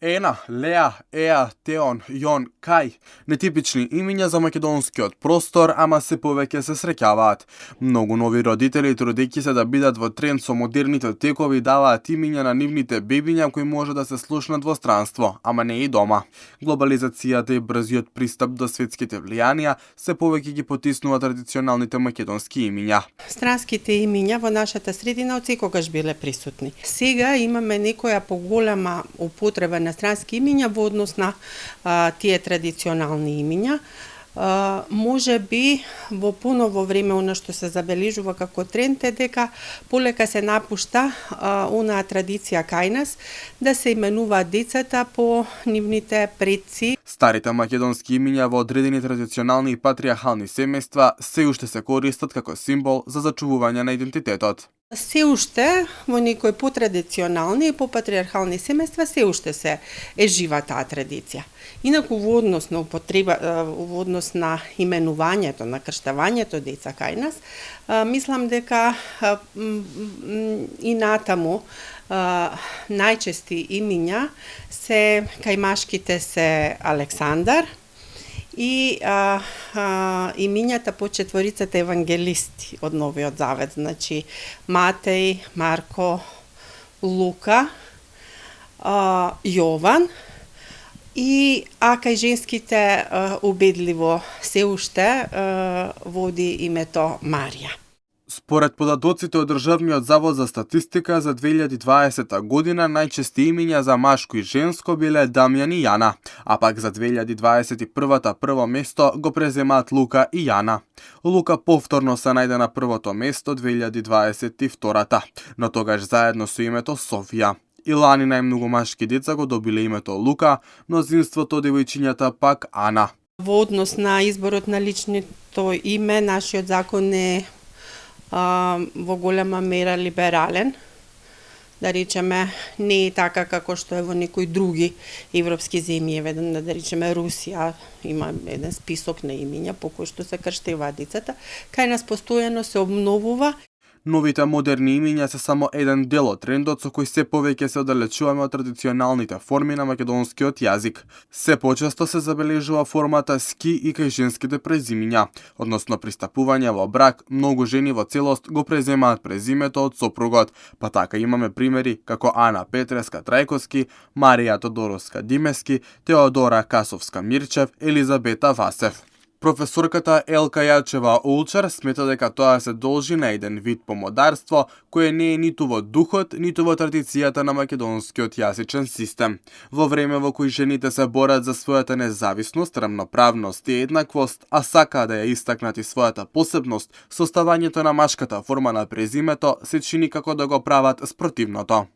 Ена, Леа, Еа, Теон, Јон, Кај. Нетипични имиња за македонскиот простор, ама се повеќе се среќаваат. Многу нови родители, трудејќи се да бидат во тренд со модерните текови, даваат имиња на нивните бебиња кои може да се слушнат во странство, ама не и дома. Глобализацијата и брзиот пристап до светските влијанија се повеќе ги потиснува традиционалните македонски имиња. Странските имиња во нашата средина од секогаш биле присутни. Сега имаме некоја поголема употреба на странски имиња во однос на тие традиционални имиња. Може би во поново време она што се забележува како тренд е дека полека се напушта онаа традиција кај нас да се именуваат децата по нивните предци. Старите македонски имиња во одредени традиционални и патриархални семејства се уште се користат како символ за зачувување на идентитетот. Се уште во некои потрадиционални и попатриархални семејства се уште се е жива таа традиција. Инаку во однос на употреба, во однос на именувањето, на крштавањето деца кај нас, мислам дека и натаму најчести имиња се кај машките се Александар и имињата по четворицата евангелисти од Новиот Завет, значи Матеј, Марко, Лука, Јован и кај женските убедливо се уште води името Марија. Според податоците од Државниот завод за статистика за 2020 година најчести имиња за машко и женско биле Дамјан и Јана, а пак за 2021 прво место го преземаат Лука и Јана. Лука повторно се најде на првото место 2022, но тогаш заедно со името Софија. И лани најмногу машки деца го добиле името Лука, мнозинството девојчињата пак Ана. Во однос на изборот на личното име, нашиот закон е во голема мера либерален, да речеме не е така како што е во некои други европски земји, да речеме Русија има еден список на имиња по кои што се крштеваат децата, кај нас постојано се обновува. Новите модерни имиња се само еден дел од трендот со кој се повеќе се оддалечуваме од традиционалните форми на македонскиот јазик. Се почесто се забележува формата ски и кај женските презимиња, односно пристапување во брак, многу жени во целост го преземаат презимето од сопругот, па така имаме примери како Ана Петреска Трајковски, Марија Тодоровска Димески, Теодора Касовска Мирчев, Елизабета Васев. Професорката Елка Јачева Олчар смета дека тоа се должи на еден вид помодарство кое не е ниту во духот, ниту во традицијата на македонскиот јазичен систем. Во време во кој жените се борат за својата независност, рамноправност и еднаквост, а сакаат да ја истакнат и својата посебност, составањето на машката форма на презимето се чини како да го прават спротивното.